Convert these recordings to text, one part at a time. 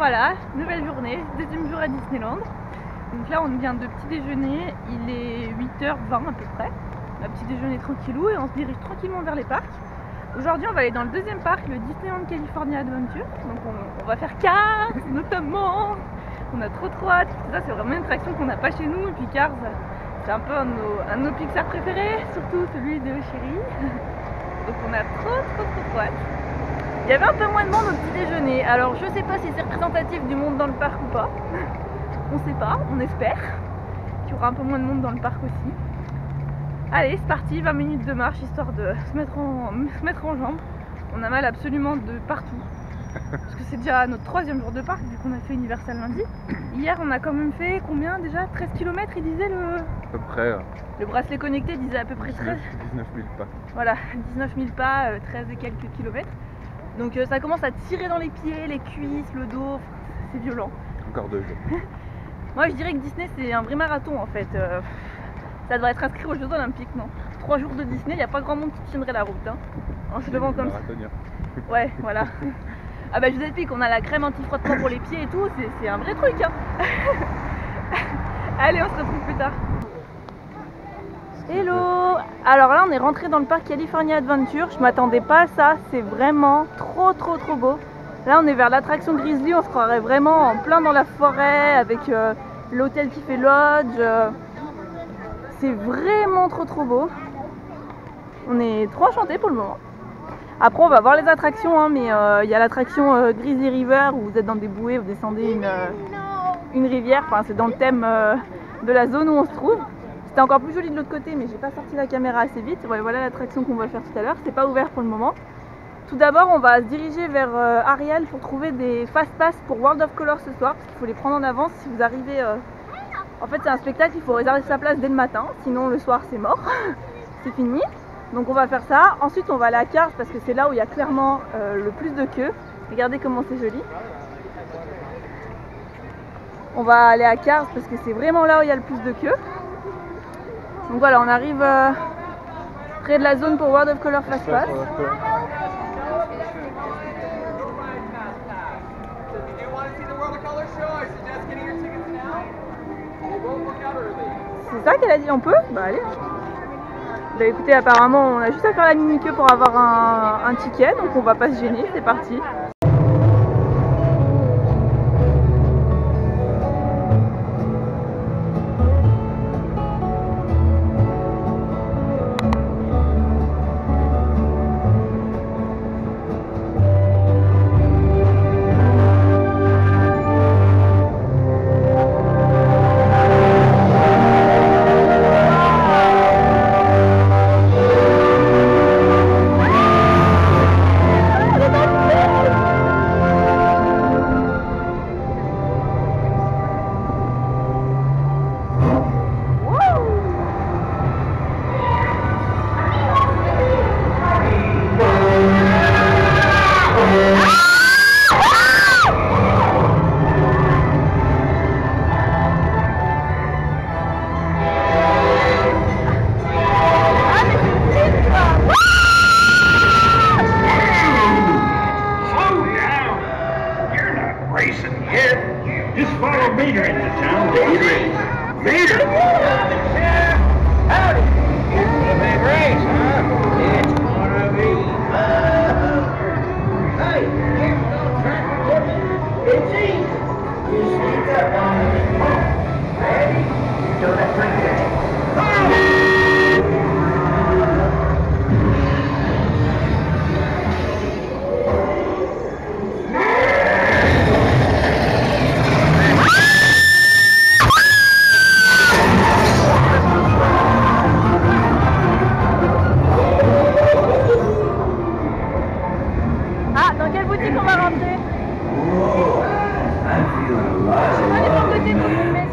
Voilà, nouvelle journée, deuxième jour à Disneyland. Donc là on vient de petit déjeuner, il est 8h20 à peu près. Un petit déjeuner tranquillou et on se dirige tranquillement vers les parcs. Aujourd'hui on va aller dans le deuxième parc, le Disneyland California Adventure. Donc on va faire Cars notamment. On a trop hâte, ça c'est vraiment une attraction qu'on n'a pas chez nous. Et puis Cars c'est un peu un de nos Pixar préférés, surtout celui de Chérie. Donc on a trop hâte. Il y avait un peu moins de monde au petit déjeuner, alors je sais pas si c'est représentatif du monde dans le parc ou pas. On sait pas, on espère qu'il y aura un peu moins de monde dans le parc aussi. Allez, c'est parti, 20 minutes de marche histoire de se mettre en jambes. On a mal absolument de partout. Parce que c'est déjà notre 3e jour de parc vu qu'on a fait Universal lundi. Hier on a quand même fait combien déjà? 13 km il disait le... À peu près. Le bracelet connecté disait à peu près 13. 19 000 pas. Voilà, 19 000 pas, 13 et quelques kilomètres. Donc ça commence à tirer dans les pieds, les cuisses, le dos, c'est violent. Encore 2 jours. Moi je dirais que Disney c'est un vrai marathon en fait. Ça devrait être inscrit aux Jeux Olympiques, non? 3 jours de Disney, il n'y a pas grand monde qui tiendrait la route. Hein, en se levant comme ça. Ouais, voilà. Ah bah je vous explique, on a la crème anti-frottement pour les pieds et tout, c'est un vrai truc. Hein. Allez, on se retrouve plus tard. Hello! Alors là on est rentré dans le parc California Adventure, je m'attendais pas à ça, c'est vraiment trop beau. Là on est vers l'attraction Grizzly, on se croirait vraiment en plein dans la forêt avec l'hôtel qui fait lodge. C'est vraiment trop beau. On est trop enchantés pour le moment. Après on va voir les attractions, hein, mais il y a l'attraction Grizzly River où vous êtes dans des bouées, vous descendez une rivière, enfin c'est dans le thème de la zone où on se trouve. C'était encore plus joli de l'autre côté, mais j'ai pas sorti la caméra assez vite. Ouais, voilà l'attraction qu'on va faire tout à l'heure, c'est pas ouvert pour le moment. Tout d'abord, on va se diriger vers Ariel pour trouver des fast pass pour World of Color ce soir, parce qu'il faut les prendre en avance si vous arrivez. En fait, c'est un spectacle, il faut réserver sa place dès le matin, sinon le soir c'est mort, c'est fini. Donc on va faire ça. Ensuite, on va aller à Cars parce que c'est là où il y a clairement le plus de queue. Regardez comment c'est joli. On va aller à Cars parce que c'est vraiment là où il y a le plus de queue. Donc voilà, on arrive près de la zone pour World of Color Fast Pass. C'est ça qu'elle a dit, on peut? Bah allez. Bah écoutez, apparemment on a juste à faire la mini-queue pour avoir un ticket, donc on va pas se gêner, c'est parti. Just follow Mater into town. Mater! Howdy! It's a big race, huh? It's gonna be hey, here's no track. It's easy. You sneak up on me. Ready? Do that drink that.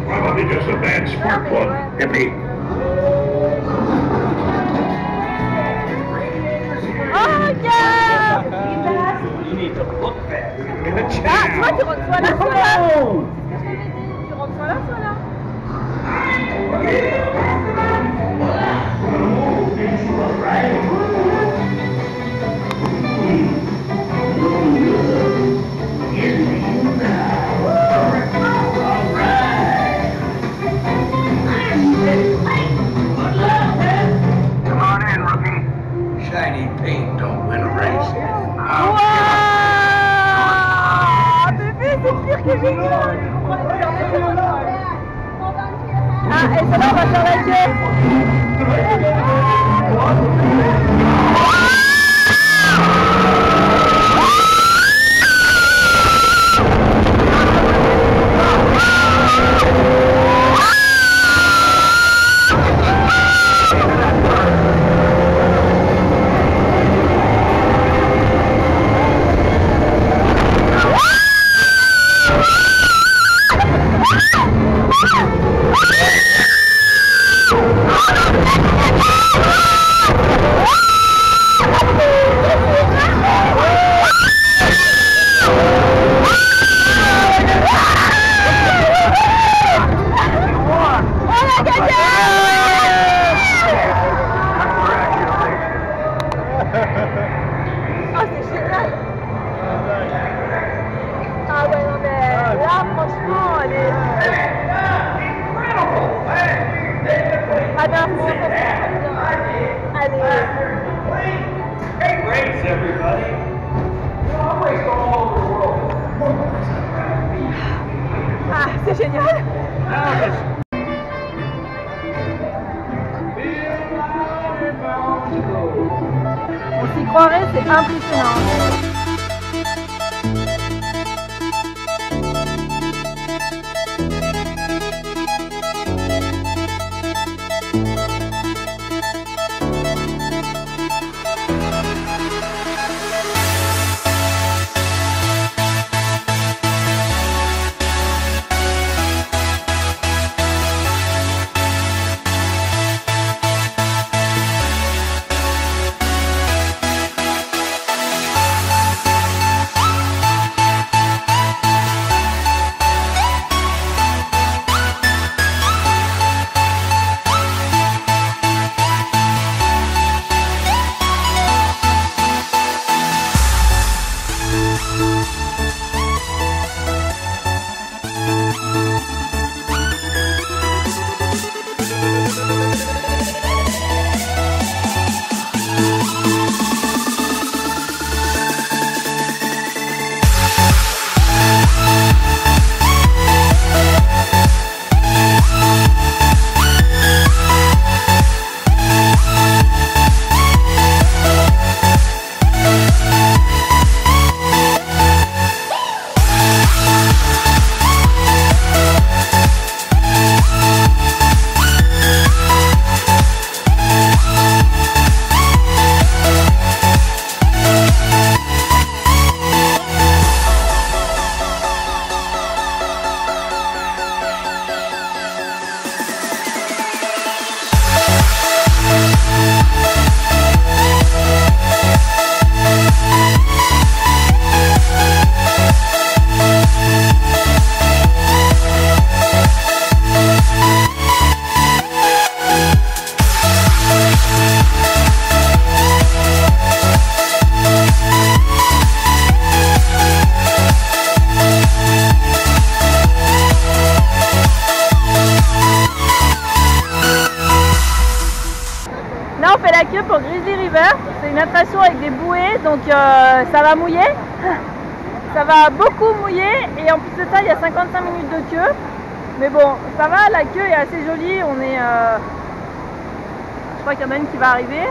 Probably just a bad spark plug. Hippie. Oh yeah! You need to look fast. Ah, toi tu rentres soit là, soit là. Tu rentres soit là, soit là. Right. et celle-là on va faire la queue. Great race, everybody. You know, I raced all over the world. Ah, c'est génial. On s'y croirait, c'est impressionnant. Là on fait la queue pour Grizzly River, c'est une attraction avec des bouées donc ça va mouiller, ça va beaucoup mouiller et en plus de ça il y a 55 minutes de queue, mais bon ça va, la queue est assez jolie, on est, je crois qu'il y en a une qui va arriver,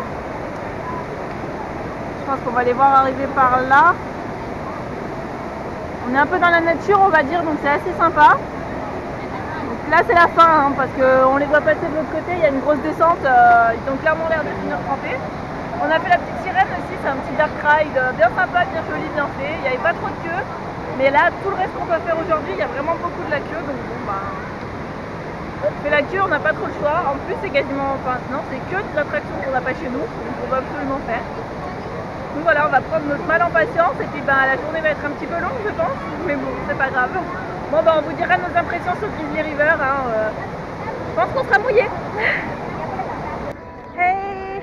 je pense qu'on va les voir arriver par là, on est un peu dans la nature on va dire donc c'est assez sympa. Là c'est la fin hein, parce qu'on les voit passer de l'autre côté, il y a une grosse descente, ils ont clairement l'air de finir trempés. On a fait la petite sirène aussi, c'est un petit dark ride bien sympa, bien joli, bien fait, il n'y avait pas trop de queue. Mais là tout le reste qu'on doit faire aujourd'hui, il y a vraiment beaucoup de la queue, donc bon bah... On fait la queue, on n'a pas trop le choix, en plus c'est quasiment, enfin non c'est que de l'attraction qu'on n'a pas chez nous, donc on va absolument faire. Donc voilà, on va prendre notre mal en patience et puis bah, la journée va être un petit peu longue je pense, mais bon c'est pas grave. Bon bah on vous dira nos impressions sur Grizzly River, hein, je pense qu'on sera mouillé. Hey,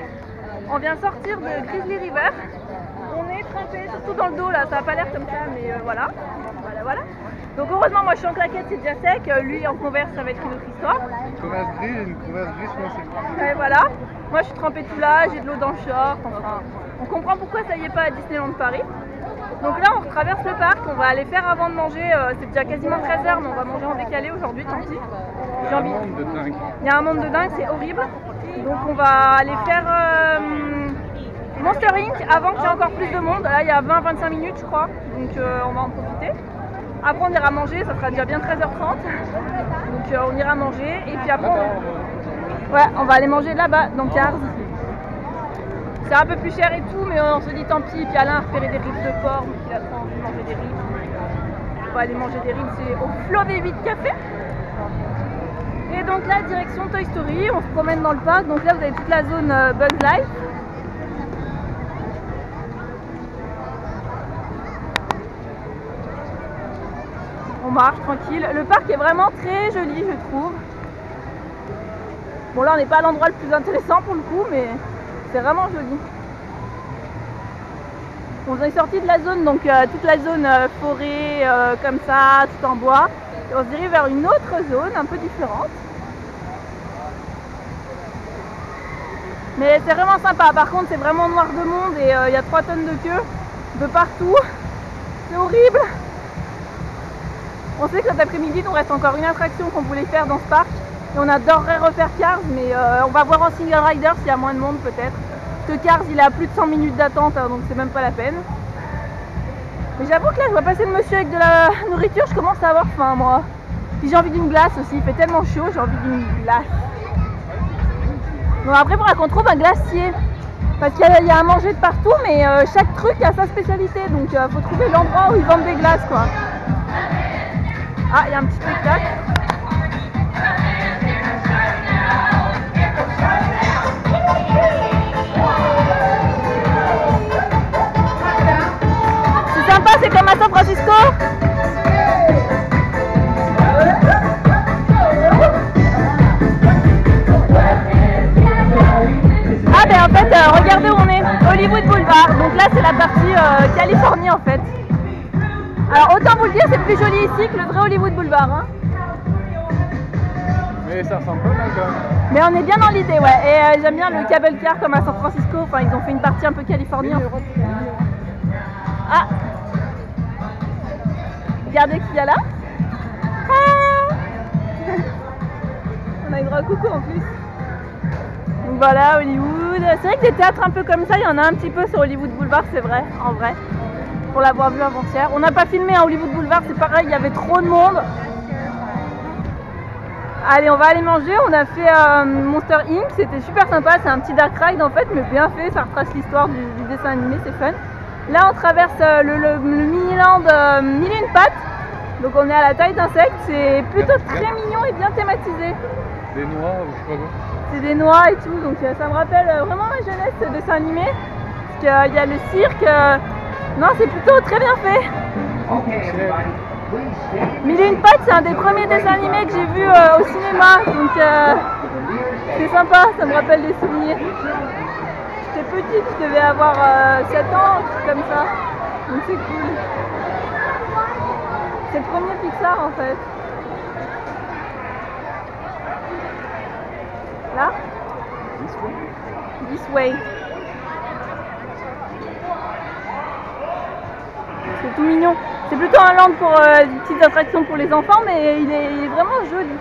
on vient de sortir de Grizzly River, on est trempé, surtout dans le dos là, ça n'a pas l'air comme ça mais voilà. Donc heureusement moi je suis en claquette, c'est déjà sec, lui en converse ça va être une autre histoire. Une converse grise et une converse grise foncée. Et voilà, moi je suis trempée tout là, j'ai de l'eau dans le short, enfin on comprend pourquoi ça y est pas à Disneyland Paris. Donc là on traverse le parc, on va aller faire avant de manger, c'est déjà quasiment 13h mais on va manger en décalé aujourd'hui, tant pis. J'ai envie... Il y a un monde de dingue, c'est horrible. Donc on va aller faire Monster Inc avant qu'il y ait encore plus de monde. Là il y a 20-25 minutes je crois, donc on va en profiter. Après on ira manger, ça sera déjà bien 13h30. Donc on ira manger et puis après on va aller manger là-bas dans Cars. C'est un peu plus cher et tout, mais on se dit tant pis. Puis Alain a repéré des ribs de porc, donc il a trop envie de manger des ribs. On va aller manger des ribs, c'est au Flow V8 Café. Et donc là, direction Toy Story, on se promène dans le parc. Donc là, vous avez toute la zone Bugs Life. On marche tranquille. Le parc est vraiment très joli, je trouve. Bon là, on n'est pas à l'endroit le plus intéressant pour le coup, mais c'est vraiment joli. On est sorti de la zone, donc toute la zone forêt, comme ça, tout en bois. Et on se dirige vers une autre zone, un peu différente. Mais c'est vraiment sympa. Par contre, c'est vraiment noir de monde et il y a 3 tonnes de queue de partout. C'est horrible. On sait que cet après-midi, il nous reste encore une attraction qu'on voulait faire dans ce parc. Et on adorerait refaire Cars, mais on va voir en single rider s'il y a moins de monde peut-être. Parce que Cars, il a plus de 100 minutes d'attente, hein, donc c'est même pas la peine. Mais j'avoue que là, je vois passer le monsieur avec de la nourriture, je commence à avoir faim, moi. Puis j'ai envie d'une glace aussi, il fait tellement chaud, j'ai envie d'une glace. Bon, après, il faudra qu'on trouve un glacier. Parce qu'il y a à manger de partout, mais chaque truc a sa spécialité. Donc il faut trouver l'endroit où ils vendent des glaces, quoi. Ah, il y a un petit spectacle. C'est sympa, c'est comme à San Francisco. Ah ben en fait, regardez où on est, Hollywood Boulevard. Donc là c'est la partie Californie en fait. Alors autant vous le dire, c'est plus joli ici que le vrai Hollywood Boulevard. Hein. Mais ça ressemble pas mal quand même. Mais on est bien dans l'idée, ouais. Et j'aime bien le cable car comme à San Francisco. Enfin, ils ont fait une partie un peu Californie. Ah, regardez qu'il y a là. Ah on a eu droit à coucou en plus. Donc voilà, Hollywood. C'est vrai que des théâtres un peu comme ça, il y en a un petit peu sur Hollywood Boulevard, c'est vrai, en vrai. Pour l'avoir vu avant-hier. On n'a pas filmé à Hollywood Boulevard, c'est pareil, il y avait trop de monde. Allez, on va aller manger. On a fait Monster Inc. C'était super sympa. C'est un petit dark ride en fait, mais bien fait. Ça retrace l'histoire du dessin animé, c'est fun. Là, on traverse le Miniland Mille et une pattes. Donc, on est à la taille d'insectes. C'est plutôt très mignon et bien thématisé. Des noix ou je sais pas quoi. C'est des noix et tout. Donc, ça me rappelle vraiment ma jeunesse, ce dessin animé. Parce qu'il y a le cirque. Non, c'est plutôt très bien fait. Mille et une pattes, c'est un des premiers dessins animés que j'ai vu au cinéma, donc c'est sympa, ça me rappelle des souvenirs. J'étais petite, je devais avoir 7 ans, un truc comme ça, donc c'est cool. C'est le premier Pixar en fait. Là? This way. C'est tout mignon. C'est plutôt un land pour des petites attractions pour les enfants, mais il est vraiment joli,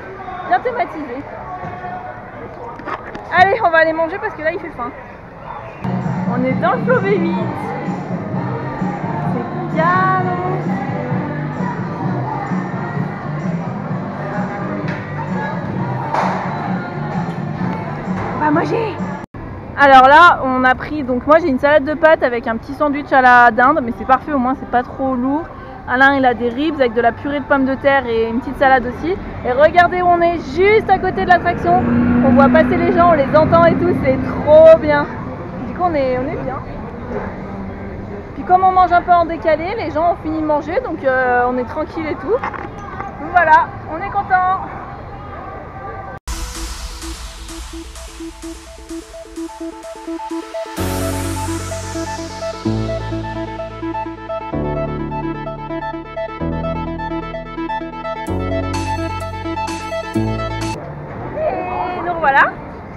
bien thématisé. Allez, on va aller manger parce que là il fait faim. On est dans le Flow V8. C'est calme. On va manger. Alors là, on a pris, donc moi j'ai une salade de pâtes avec un petit sandwich à la dinde, mais c'est parfait, au moins c'est pas trop lourd. Alain il a des ribs avec de la purée de pommes de terre et une petite salade aussi. Et regardez où on est, juste à côté de l'attraction. On voit passer les gens, on les entend et tout, c'est trop bien. Du coup on est bien. Puis comme on mange un peu en décalé, les gens ont fini de manger, donc on est tranquille et tout. Donc voilà, on est content. Et donc voilà,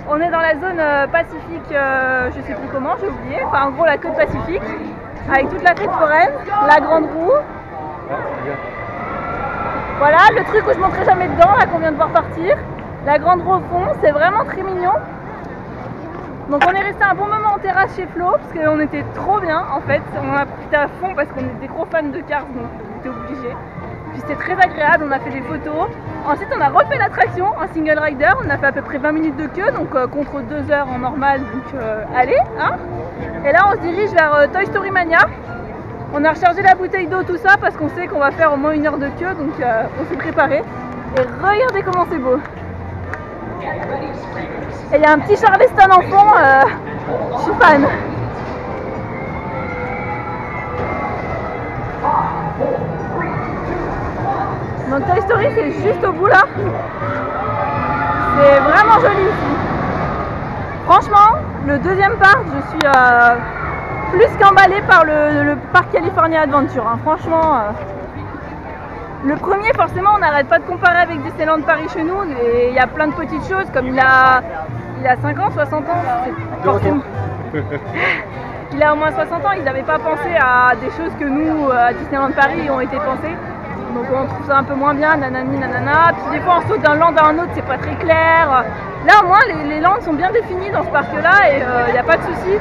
on est dans la zone Pacifique, je sais plus comment, j'ai oublié, enfin en gros la côte Pacifique. avec toute la fête foraine, la grande roue. Ah, regarde. Voilà, le truc où je montrais jamais dedans, là qu'on vient de voir partir. La grande roue au fond, c'est vraiment très mignon. Donc on est resté un bon moment en terrasse chez Flo, parce qu'on était trop bien en fait. On a profité à fond parce qu'on était gros fans de Cars, donc on était obligés. Puis c'était très agréable, on a fait des photos. Ensuite on a refait l'attraction en single rider, on a fait à peu près 20 minutes de queue, donc contre 2 heures en normal, donc allez, hein. Et là on se dirige vers Toy Story Mania. On a rechargé la bouteille d'eau, tout ça, parce qu'on sait qu'on va faire au moins 1 heure de queue, donc on s'est préparé. Et regardez comment c'est beau. Et il y a un petit Charleston en fond, je suis fan. Donc Toy Story c'est juste au bout là. C'est vraiment joli ici. Franchement, le deuxième parc, je suis plus qu'emballée par le parc California Adventure. Hein. Franchement, le premier forcément on n'arrête pas de comparer avec Disneyland Paris chez nous. Et il y a plein de petites choses comme il a 5 ans, 60 ans. Forcément... il a au moins 60 ans, ils n'avaient pas pensé à des choses que nous, à Disneyland Paris, ont été pensées. Donc on trouve ça un peu moins bien, nanani nanana. Puis des fois on saute d'un land à un autre, c'est pas très clair. Là au moins les lands sont bien définis dans ce parc là et il n'y a pas de souci.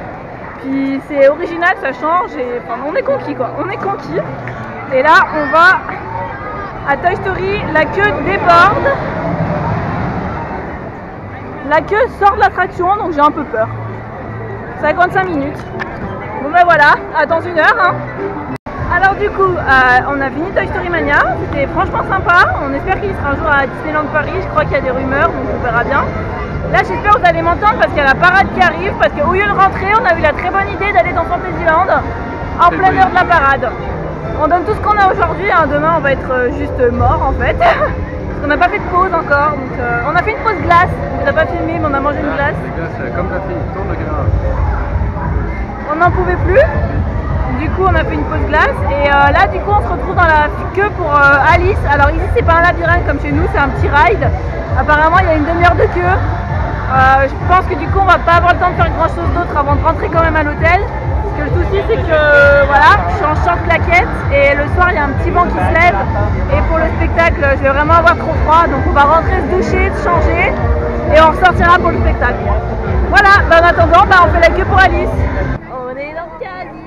Puis c'est original, ça change et enfin, on est conquis quoi, on est conquis. Et là on va à Toy Story, la queue déborde. La queue sort de l'attraction donc j'ai un peu peur. 55 minutes. Bon ben voilà, à dans 1 heure. Hein. Alors du coup, on a fini Toy Story Mania, c'était franchement sympa, on espère qu'il sera un jour à Disneyland Paris, je crois qu'il y a des rumeurs, donc on verra bien. Là j'espère que vous allez m'entendre parce qu'il y a la parade qui arrive, parce qu'au lieu de rentrer, on a eu la très bonne idée d'aller dans Fantasyland en pleine heure de la parade. On donne tout ce qu'on a aujourd'hui, hein. Demain on va être juste mort en fait, parce qu'on n'a pas fait de pause encore, donc on a fait une pause glace, on vous a pas filmé mais on a mangé une glace. Les gars, c'est comme la fille, tourne le caméra. On n'en pouvait plus. Du coup on a fait une pause glace et là du coup on se retrouve dans la queue pour Alice. Alors ici c'est pas un labyrinthe comme chez nous, c'est un petit ride. Apparemment il y a une demi-heure de queue. Je pense que du coup on va pas avoir le temps de faire grand chose d'autre avant de rentrer quand même à l'hôtel. Parce que le souci c'est que voilà, je suis en short claquette et le soir il y a un petit banc qui se lève. Et pour le spectacle je vais vraiment avoir trop froid, donc on va rentrer se doucher, se changer et on ressortira pour le spectacle. Voilà, en attendant on fait la queue pour Alice. On est dans le Cali.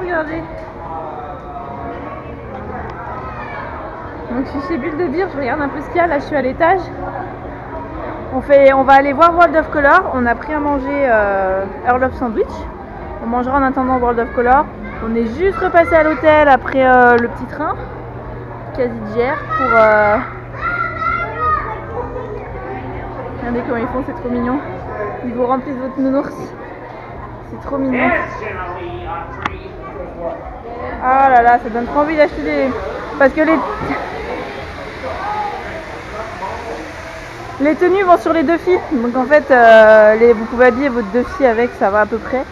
Regardez. Donc je suis chez Bulle de Beer, je regarde un peu ce qu'il y a, là je suis à l'étage. On va aller voir World of Color, on a pris à manger Earl of Sandwich. On mangera en attendant World of Color. On est juste repassé à l'hôtel après le petit train, quasi d'hier, pour... Regardez comment ils font, c'est trop mignon. Ils vous remplissent votre nounours. C'est trop mignon. Ah là là, ça donne trop envie d'acheter des... Parce que les tenues vont sur les 2 filles. Donc en fait, vous pouvez habiller votre 2 filles avec, ça va à peu près.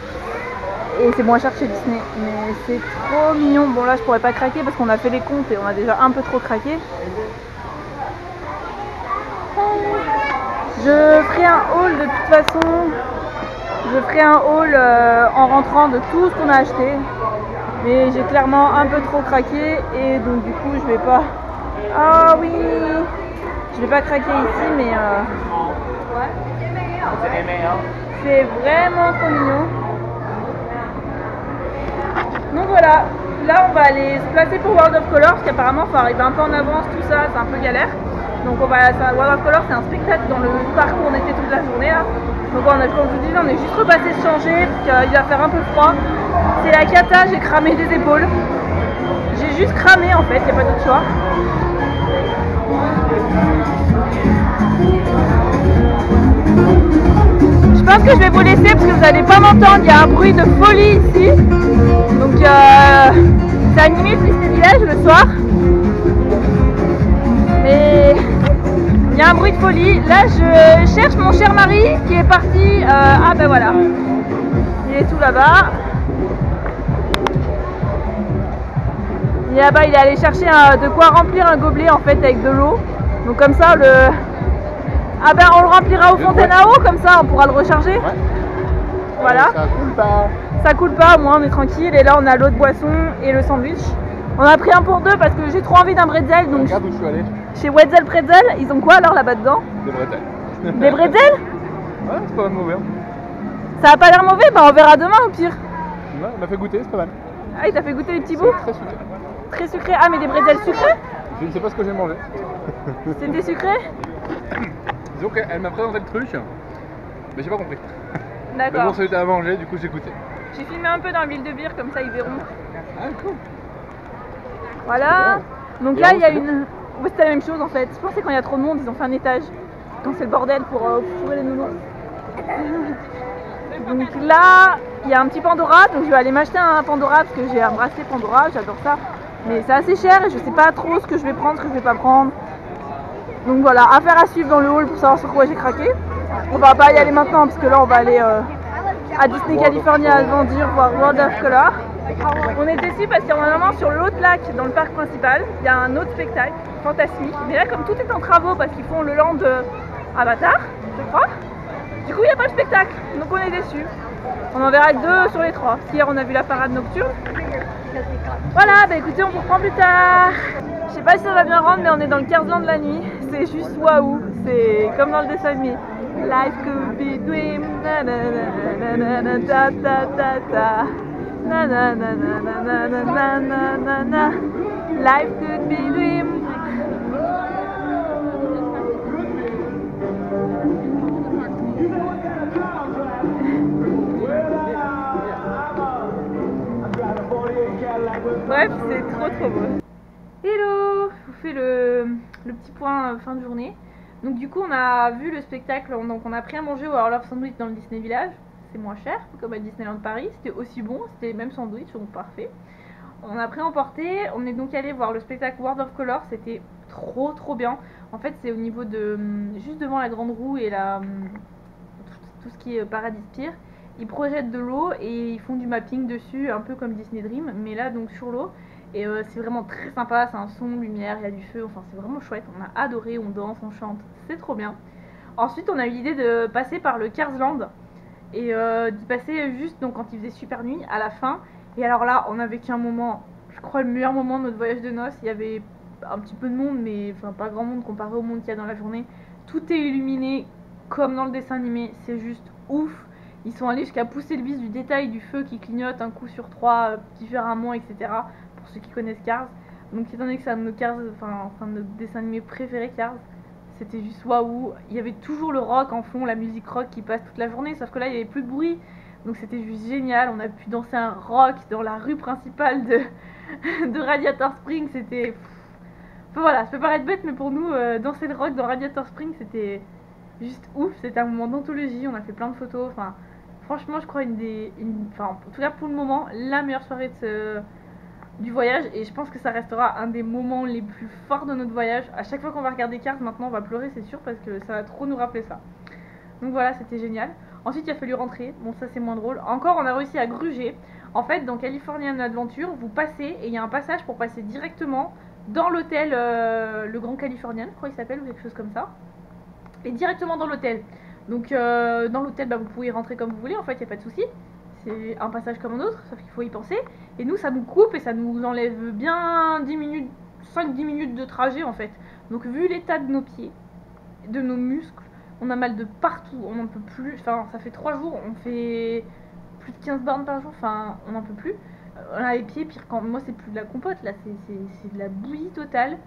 Et c'est moins cher chez Disney. Mais c'est trop mignon. Bon là, je pourrais pas craquer parce qu'on a fait les comptes et on a déjà un peu trop craqué. Je ferai un haul de toute façon. Je ferai un haul en rentrant de tout ce qu'on a acheté. Mais j'ai clairement un peu trop craqué et donc du coup je vais pas... Ah oui, je vais pas craquer ici mais... C'est vraiment trop mignon. Donc voilà, là on va aller se placer pour World of Color parce qu'apparemment il faut arriver un peu en avance, tout ça, c'est un peu galère. Donc on va, World of Color c'est un spectacle dans le parc où on était toute la journée là. Donc comme je vous dis, on est juste repassé se changer parce qu'il va faire un peu froid. C'est la cata, j'ai cramé des épaules. J'ai juste cramé en fait, il n'y a pas d'autre choix. Je pense que je vais vous laisser parce que vous n'allez pas m'entendre, il y a un bruit de folie ici. Donc c'est animé le Disney Village le soir. Mais il y a un bruit de folie. Là je cherche mon cher mari qui est parti. Ah ben voilà. Il est tout là-bas. Et là-bas il est allé chercher de quoi remplir un gobelet en fait avec de l'eau. Donc comme ça ah ben on le remplira aux fontaines à eau, comme ça on pourra le recharger. Ouais. Voilà. Ça coule pas. Ça coule pas, au moins on est tranquille. Et là on a l'eau de boisson et le sandwich. On a pris un pour deux parce que j'ai trop envie d'un bretzel. Donc regarde où je suis allé. Chez Wetzel Pretzel, ils ont quoi alors là-bas dedans? Des bretzels. Des bretzels? Ouais, c'est pas mal mauvais. Ça a pas l'air mauvais, bah on verra demain au pire. Ouais, on m'a fait goûter, c'est pas mal. Ah il t'a fait goûter les petits bouts? Très sucré. Très sucré. Ah mais des bretzels sucrés? Je ne sais pas ce que j'ai mangé. C'était sucré? Disons qu'elle m'a présenté le truc, mais j'ai pas compris. D'accord. Mais bon, ça était à manger, du coup j'ai goûté. J'ai filmé un peu dans la ville de Beer, comme ça ils verront. Ah cool. Voilà. Donc là il y a une... Ouais, c'était la même chose en fait. Je pensais quand il y a trop de monde, ils ont fait un étage. Donc c'est le bordel pour fourrer les nounours. Donc là, il y a un petit Pandora, donc je vais aller m'acheter un Pandora parce que j'ai un bracelet Pandora, j'adore ça. Mais c'est assez cher et je sais pas trop ce que je vais prendre, ce que je vais pas prendre. Donc voilà, affaire à suivre dans le hall pour savoir sur quoi j'ai craqué. On va pas y aller maintenant parce que là on va aller à Disney California Adventure voir World of Color. On est déçus parce qu'il y a normalement sur l'autre lac dans le parc principal, il y a un autre spectacle fantasmique. Mais là comme tout est en travaux parce qu'ils font le land de Avatar, je crois, du coup il n'y a pas de spectacle, donc on est déçus. On en verra que 2 sur les 3. Hier on a vu la parade nocturne. Voilà, bah écoutez on vous reprend plus tard. Je sais pas si ça va bien rendre mais on est dans le Carsland de la nuit. C'est juste waouh, c'est comme dans le dessin animé. Life could be dream, na na na na na ta ta ta ta. Na na na na na na na na na na. Life could be dream. Bref, c'est trop beau. Hello, je vous fais le petit point fin de journée. Donc du coup on a vu le spectacle, donc on a pris à manger au Orlov Sandwich dans le Disney Village. C'est moins cher, comme à Disneyland Paris, c'était aussi bon, c'était les mêmes sandwichs, donc parfait. On a pris emporté, on est donc allé voir le spectacle World of Color, c'était trop bien. En fait c'est au niveau de, juste devant la grande roue et tout ce qui est Paradis Pier. Ils projettent de l'eau et ils font du mapping dessus, un peu comme Disney Dream, mais là donc sur l'eau. Et c'est vraiment très sympa, c'est un son, lumière, il y a du feu, enfin c'est vraiment chouette, on a adoré, on danse, on chante, c'est trop bien. Ensuite on a eu l'idée de passer par le Carsland et d'y passer juste donc quand il faisait super nuit à la fin. Et alors là on a vécu un moment, je crois le meilleur moment de notre voyage de noces. Il y avait un petit peu de monde mais enfin pas grand monde comparé au monde qu'il y a dans la journée. Tout est illuminé comme dans le dessin animé, c'est juste ouf. Ils sont allés jusqu'à pousser le vice du détail du feu qui clignote un coup sur 3 différemment, etc. Pour ceux qui connaissent Cars. Donc étant donné que c'est un de nos Cars, enfin de nos dessins animés préférés Cars, c'était juste waouh. Il y avait toujours le rock en fond, la musique rock qui passe toute la journée, sauf que là il n'y avait plus de bruit. Donc c'était juste génial, on a pu danser un rock dans la rue principale de Radiator Springs, c'était... Enfin voilà, ça peut paraître bête mais pour nous, danser le rock dans Radiator Springs c'était juste ouf, c'était un moment d'anthologie, on a fait plein de photos, enfin... Franchement je crois en tout cas pour le moment, la meilleure soirée du voyage, et je pense que ça restera un des moments les plus forts de notre voyage. À chaque fois qu'on va regarder Cars maintenant on va pleurer c'est sûr parce que ça va trop nous rappeler ça. Donc voilà, c'était génial. Ensuite il a fallu rentrer, bon ça c'est moins drôle. Encore on a réussi à gruger. En fait dans Californian Adventure vous passez et il y a un passage pour passer directement dans l'hôtel le Grand Californian, je crois qu'il s'appelle, ou quelque chose comme ça. Et directement dans l'hôtel. Donc dans l'hôtel bah, vous pouvez rentrer comme vous voulez, en fait il n'y a pas de souci. C'est un passage comme un autre, sauf qu'il faut y penser. Et nous ça nous coupe et ça nous enlève bien 10 minutes, 5-10 minutes de trajet en fait. Donc vu l'état de nos pieds, de nos muscles, On a mal de partout, on n'en peut plus. Enfin, ça fait 3 jours, on fait plus de 15 bornes par jour. Enfin, on n'en peut plus. On a les pieds, pire quand moi, c'est plus de la compote là, c'est de la bouillie totale.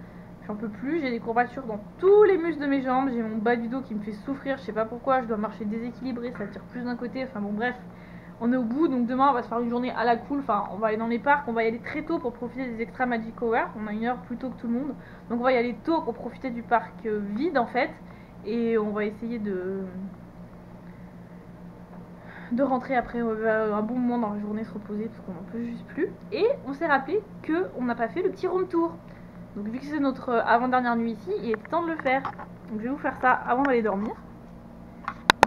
J'en peux plus, j'ai des courbatures dans tous les muscles de mes jambes, j'ai mon bas du dos qui me fait souffrir, je sais pas pourquoi, je dois marcher déséquilibré, ça tire plus d'un côté, enfin bon bref, on est au bout, donc demain on va se faire une journée à la cool, enfin on va aller dans les parcs, on va y aller très tôt pour profiter des Extra Magic Hour, on a 1 heure plus tôt que tout le monde, donc on va y aller tôt pour profiter du parc vide en fait, et on va essayer de rentrer après un bon moment dans la journée, se reposer parce qu'on n'en peut juste plus, et on s'est rappelé qu'on n'a pas fait le petit room tour. Donc vu que c'est notre avant-dernière nuit ici, il est temps de le faire. Donc je vais vous faire ça avant d'aller dormir.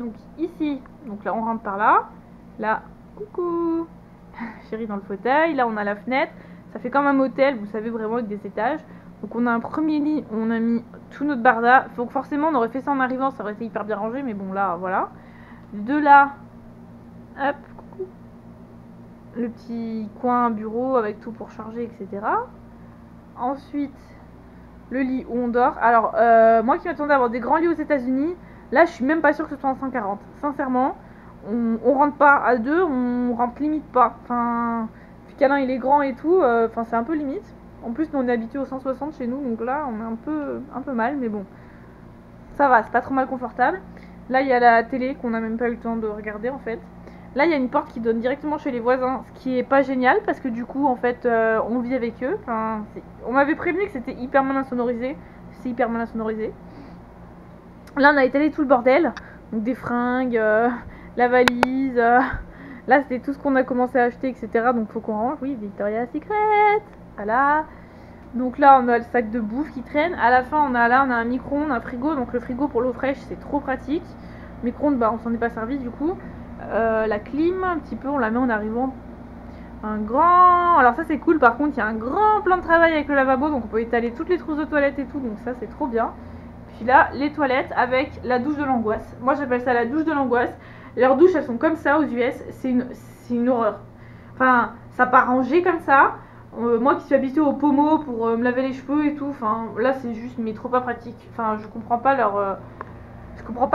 Donc ici, donc là on rentre par là. Là, coucou chérie dans le fauteuil. Là on a la fenêtre. Ça fait comme un motel, vous savez, vraiment avec des étages. Donc on a un premier lit, on a mis tout notre barda. Donc forcément on aurait fait ça en arrivant, ça aurait été hyper bien rangé. Mais bon là, voilà. De là, hop, coucou. Le petit coin bureau avec tout pour charger, etc. Ensuite, le lit où on dort. Alors, moi qui m'attendais à avoir des grands lits aux États-Unis, là je suis même pas sûre que ce soit en 140. Sincèrement, on rentre pas à 2, on rentre limite pas. Enfin, vu qu'Alain il est grand et tout, enfin c'est un peu limite. En plus, nous on est habitués au 160 chez nous, donc là on est un peu mal, mais bon, ça va, c'est pas trop mal confortable. Là il y a la télé qu'on a même pas eu le temps de regarder en fait. Là, il y a une porte qui donne directement chez les voisins, ce qui est pas génial parce que du coup, en fait, on vit avec eux. Enfin, on m'avait prévenu que c'était hyper mal insonorisé. C'est hyper mal insonorisé. Là, on a étalé tout le bordel. Donc des fringues, la valise. Là, c'était tout ce qu'on a commencé à acheter, etc. Donc faut qu'on range. Oui, Victoria's Secret. Voilà. Donc là, on a le sac de bouffe qui traîne. À la fin, on a un micro-ondes, un frigo. Donc le frigo pour l'eau fraîche, c'est trop pratique. Micro-ondes, bah, on s'en est pas servi du coup. La clim, un petit peu, on la met en arrivant. Un grand... Alors ça c'est cool, par contre il y a un grand plan de travail avec le lavabo, donc on peut étaler toutes les trousses de toilettes et tout, donc ça c'est trop bien. Puis là, les toilettes avec la douche de l'angoisse. Moi j'appelle ça la douche de l'angoisse. Leurs douches elles sont comme ça aux US, c'est une horreur. Enfin, ça part rangé comme ça. Moi qui suis habituée au pommeau pour me laver les cheveux et tout, enfin là c'est juste mais trop pas pratique. Enfin je comprends pas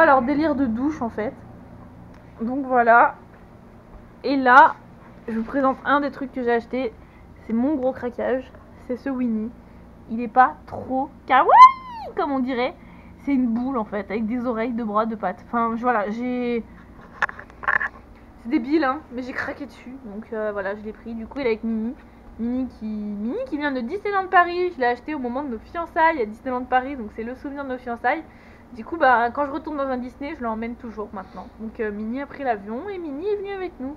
leur délire de douche en fait. Donc voilà. Et là, je vous présente un des trucs que j'ai acheté. C'est mon gros craquage. C'est ce Winnie. Il est pas trop kawaii comme on dirait. C'est une boule en fait, avec des oreilles, deux bras, deux pattes. Enfin voilà, j'ai... C'est débile hein, mais j'ai craqué dessus. Donc voilà, je l'ai pris. Du coup il est avec Mini. Mini qui vient de Disneyland Paris. Je l'ai acheté au moment de nos fiançailles à Disneyland Paris. Donc c'est le souvenir de nos fiançailles. Du coup, bah, quand je retourne dans un Disney, je l'emmène toujours maintenant. Donc Mini a pris l'avion et Mini est venue avec nous.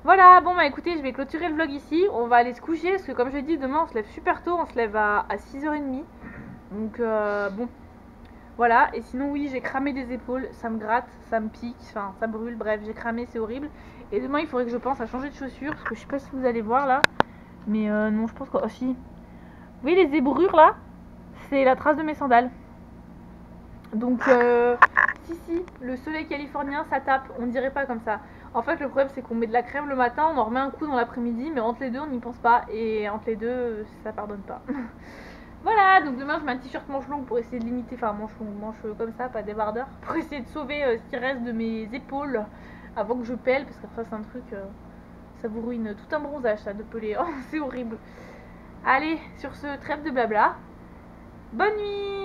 Voilà, bon bah écoutez, je vais clôturer le vlog ici. On va aller se coucher parce que comme je l'ai dit, demain on se lève super tôt. On se lève à 6h30. Donc bon, voilà. Et sinon oui, j'ai cramé des épaules. Ça me gratte, ça me pique, enfin ça brûle. Bref, j'ai cramé, c'est horrible. Et demain, il faudrait que je pense à changer de chaussures. Parce que je sais pas si vous allez voir là. Mais non, je pense que... Oh si. Vous voyez les ébrures là? C'est la trace de mes sandales. Donc si, le soleil californien ça tape, on dirait pas comme ça. En fait le problème c'est qu'on met de la crème le matin, on en remet un coup dans l'après-midi, mais entre les deux on n'y pense pas, et entre les deux ça pardonne pas. Voilà, donc demain je mets un t-shirt manche longue pour essayer de limiter, enfin manche comme ça, pas débardeur, pour essayer de sauver ce qui reste de mes épaules avant que je pèle, parce qu'après c'est un truc, ça vous ruine tout un bronzage ça de peler, oh, c'est horrible. Allez, sur ce, trêve de blabla, bonne nuit.